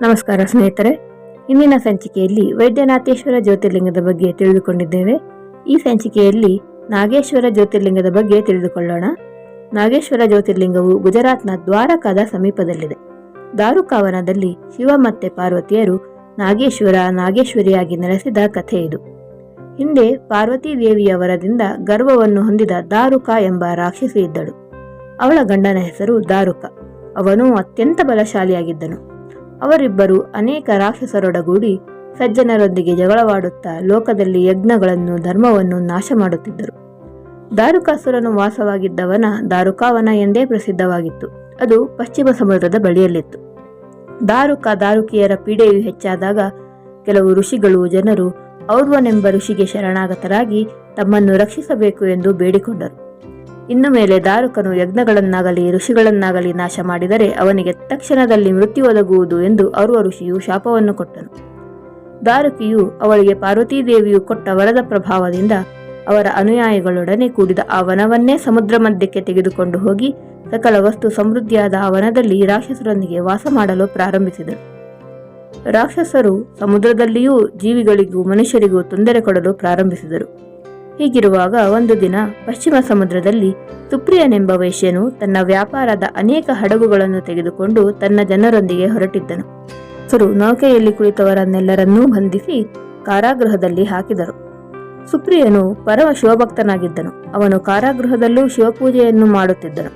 ನಮಸ್ಕಾರ ಸ್ನೇಹಿತರೆ, ಇಂದಿನ ಸಂಚಿಕೆಯಲ್ಲಿ ವೈದ್ಯನಾಥೇಶ್ವರ ಜ್ಯೋತಿರ್ಲಿಂಗದ ಬಗ್ಗೆ ತಿಳಿದುಕೊಂಡಿದ್ದೇವೆ. ಈ ಸಂಚಿಕೆಯಲ್ಲಿ ನಾಗೇಶ್ವರ ಜ್ಯೋತಿರ್ಲಿಂಗದ ಬಗ್ಗೆ ತಿಳಿದುಕೊಳ್ಳೋಣ. ನಾಗೇಶ್ವರ ಜ್ಯೋತಿರ್ಲಿಂಗವು ಗುಜರಾತ್ನ ದ್ವಾರಕಾದ ಸಮೀಪದಲ್ಲಿದೆ. ದಾರುಕಾವನದಲ್ಲಿ ಶಿವ ಮತ್ತೆ ಪಾರ್ವತಿಯರು ನಾಗೇಶ್ವರ ನಾಗೇಶ್ವರಿಯಾಗಿ ನೆಲೆಸಿದ ಕಥೆ ಇದು. ಹಿಂದೆ ಪಾರ್ವತೀ ದೇವಿಯ ವರದಿಂದ ಗರ್ವವನ್ನು ಹೊಂದಿದ ದಾರುಕ ಎಂಬ ರಾಕ್ಷಸಿ ಇದ್ದಳು. ಅವಳ ಗಂಡನ ಹೆಸರು ದಾರುಕ. ಅವನು ಅತ್ಯಂತ ಬಲಶಾಲಿಯಾಗಿದ್ದನು. ಅವರಿಬ್ಬರು ಅನೇಕ ರಾಕ್ಷಸರೊಡಗೂಡಿ ಸಜ್ಜನರೊಂದಿಗೆ ಜಗಳವಾಡುತ್ತಾ ಲೋಕದಲ್ಲಿ ಯಜ್ಞಗಳನ್ನು ಧರ್ಮವನ್ನು ನಾಶ ಮಾಡುತ್ತಿದ್ದರು. ದಾರುಕಾಸುರನು ವಾಸವಾಗಿದ್ದವನ ದಾರುಕಾವನ ಎಂದೇ ಪ್ರಸಿದ್ಧವಾಗಿತ್ತು. ಅದು ಪಶ್ಚಿಮ ಸಮುದ್ರದ ಬಳಿಯಲ್ಲಿತ್ತು. ದಾರುಕಿಯರ ಪೀಡೆಯು ಹೆಚ್ಚಾದಾಗ ಕೆಲವು ಋಷಿಗಳು ಜನರು ಔರ್ವನೆಂಬ ಋಷಿಗೆ ಶರಣಾಗತರಾಗಿ ತಮ್ಮನ್ನು ರಕ್ಷಿಸಬೇಕು ಎಂದು ಬೇಡಿಕೊಂಡರು. ಇನ್ನು ಮೇಲೆ ದಾರುಕನು ಯಜ್ಞಗಳನ್ನಾಗಲಿ ಋಷಿಗಳನ್ನಾಗಲಿ ನಾಶ ಮಾಡಿದರೆ ಅವನಿಗೆ ತಕ್ಷಣದಲ್ಲಿ ಮೃತ್ಯು ಒದಗುವುದು ಎಂದು ಔರ್ವ ಋಷಿಯು ಶಾಪವನ್ನು ಕೊಟ್ಟನು. ದಾರುಕಿಯು ಅವಳಿಗೆ ಪಾರ್ವತೀದೇವಿಯು ಕೊಟ್ಟ ವರದ ಪ್ರಭಾವದಿಂದ ಅವರ ಅನುಯಾಯಿಗಳೊಡನೆ ಕೂಡಿದ ಆ ವನವನ್ನೇ ಸಮುದ್ರ ಮಧ್ಯಕ್ಕೆ ತೆಗೆದುಕೊಂಡು ಹೋಗಿ ಸಕಲ ವಸ್ತು ಸಮೃದ್ಧಿಯಾದ ಆ ವನದಲ್ಲಿ ರಾಕ್ಷಸರೊಂದಿಗೆ ವಾಸ ಮಾಡಲು ಪ್ರಾರಂಭಿಸಿದರು. ರಾಕ್ಷಸರು ಸಮುದ್ರದಲ್ಲಿಯೂ ಜೀವಿಗಳಿಗೂ ಮನುಷ್ಯರಿಗೂ ತೊಂದರೆ ಕೊಡಲು ಪ್ರಾರಂಭಿಸಿದರು. ಹೀಗಿರುವಾಗ ಒಂದು ದಿನ ಪಶ್ಚಿಮ ಸಮುದ್ರದಲ್ಲಿ ಸುಪ್ರಿಯನೆಂಬ ವೈಶ್ಯನು ತನ್ನ ವ್ಯಾಪಾರದ ಅನೇಕ ಹಡಗುಗಳನ್ನು ತೆಗೆದುಕೊಂಡು ತನ್ನ ಜನರೊಂದಿಗೆ ಹೊರಟಿದ್ದನು. ನೌಕೆಯಲ್ಲಿ ಕುಳಿತವರನ್ನೆಲ್ಲರನ್ನೂ ಬಂಧಿಸಿ ಕಾರಾಗೃಹದಲ್ಲಿ ಹಾಕಿದರು. ಸುಪ್ರಿಯನು ಪರಮ ಶಿವಭಕ್ತನಾಗಿದ್ದನು. ಅವನು ಕಾರಾಗೃಹದಲ್ಲೂ ಶಿವಪೂಜೆಯನ್ನು ಮಾಡುತ್ತಿದ್ದನು.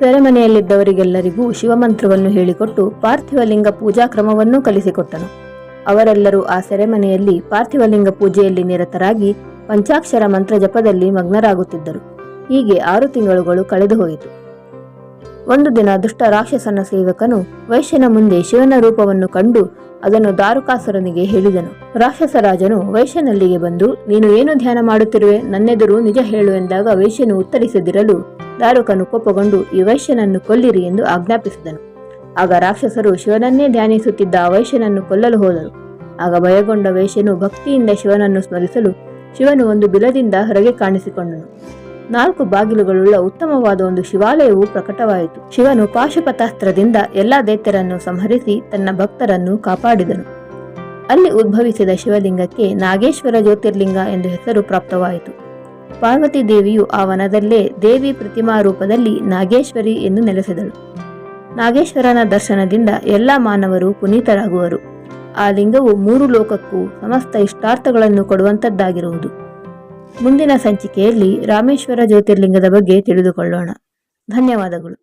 ಸೆರೆಮನೆಯಲ್ಲಿದ್ದವರಿಗೆಲ್ಲರಿಗೂ ಶಿವಮಂತ್ರವನ್ನು ಹೇಳಿಕೊಟ್ಟು ಪಾರ್ಥಿವಲಿಂಗ ಪೂಜಾ ಕ್ರಮವನ್ನು ಕಲಿಸಿಕೊಟ್ಟನು. ಅವರೆಲ್ಲರೂ ಆ ಸೆರೆಮನೆಯಲ್ಲಿ ಪಾರ್ಥಿವಲಿಂಗ ಪೂಜೆಯಲ್ಲಿ ನಿರತರಾಗಿ ಪಂಚಾಕ್ಷರ ಮಂತ್ರ ಜಪದಲ್ಲಿ ಮಗ್ನರಾಗುತ್ತಿದ್ದರು. ಹೀಗೆ 6 ತಿಂಗಳುಗಳು ಕಳೆದು ಹೋಯಿತು. ಒಂದು ದಿನ ದುಷ್ಟ ರಾಕ್ಷಸನ ಸೇವಕನು ವೈಶ್ಯನ ಮುಂದೆ ಶಿವನ ರೂಪವನ್ನು ಕಂಡು ಅದನ್ನು ದಾರುಕಾಸುರನಿಗೆ ಹೇಳಿದನು. ರಾಕ್ಷಸರಾಜನು ವೈಶ್ಯನಲ್ಲಿಗೆ ಬಂದು, ನೀನು ಏನು ಧ್ಯಾನ ಮಾಡುತ್ತಿರುವೆ? ನನ್ನೆದುರು ನಿಜ ಹೇಳು ಎಂದಾಗ ವೈಶ್ಯನು ಉತ್ತರಿಸದಿರಲು ದಾರುಕನು ಕೋಪಗೊಂಡು ಈ ವೈಶ್ಯನನ್ನು ಕೊಲ್ಲಿರಿ ಎಂದು ಆಜ್ಞಾಪಿಸಿದನು. ಆಗ ರಾಕ್ಷಸರು ಶಿವನನ್ನೇ ಧ್ಯಾನಿಸುತ್ತಿದ್ದ ಆ ವೈಶ್ಯನನ್ನು ಕೊಲ್ಲಲು ಹೋದರು. ಆಗ ಭಯಗೊಂಡ ವೈಶ್ಯನು ಭಕ್ತಿಯಿಂದ ಶಿವನನ್ನು ಸ್ಮರಿಸಲು ಶಿವನು ಒಂದು ಬಿಲದಿಂದ ಹೊರಗೆ ಕಾಣಿಸಿಕೊಂಡನು. 4 ಬಾಗಿಲುಗಳುಳ್ಳ ಉತ್ತಮವಾದ ಒಂದು ಶಿವಾಲಯವು ಪ್ರಕಟವಾಯಿತು. ಶಿವನು ಪಾಶುಪತಾಸ್ತ್ರದಿಂದ ಎಲ್ಲಾ ದೈತ್ಯರನ್ನು ಸಂಹರಿಸಿ ತನ್ನ ಭಕ್ತರನ್ನು ಕಾಪಾಡಿದನು. ಅಲ್ಲಿ ಉದ್ಭವಿಸಿದ ಶಿವಲಿಂಗಕ್ಕೆ ನಾಗೇಶ್ವರ ಜ್ಯೋತಿರ್ಲಿಂಗ ಎಂದು ಹೆಸರು ಪ್ರಾಪ್ತವಾಯಿತು. ಪಾರ್ವತಿ ದೇವಿಯು ಆ ವನದಲ್ಲೇ ದೇವಿ ಪ್ರತಿಮಾ ರೂಪದಲ್ಲಿ ನಾಗೇಶ್ವರಿ ಎಂದು ನೆಲೆಸಿದಳು. ನಾಗೇಶ್ವರನ ದರ್ಶನದಿಂದ ಎಲ್ಲ ಮಾನವರು ಪುನೀತರಾಗುವರು. ಆ ಲಿಂಗವು 3 ಲೋಕಕ್ಕೂ ಸಮಸ್ತ ಇಷ್ಟಾರ್ಥಗಳನ್ನು ಕೊಡುವಂತದ್ದಾಗಿರುವುದು. ಮುಂದಿನ ಸಂಚಿಕೆಯಲ್ಲಿ ರಾಮೇಶ್ವರ ಜ್ಯೋತಿರ್ಲಿಂಗದ ಬಗ್ಗೆ ತಿಳಿದುಕೊಳ್ಳೋಣ. ಧನ್ಯವಾದಗಳು.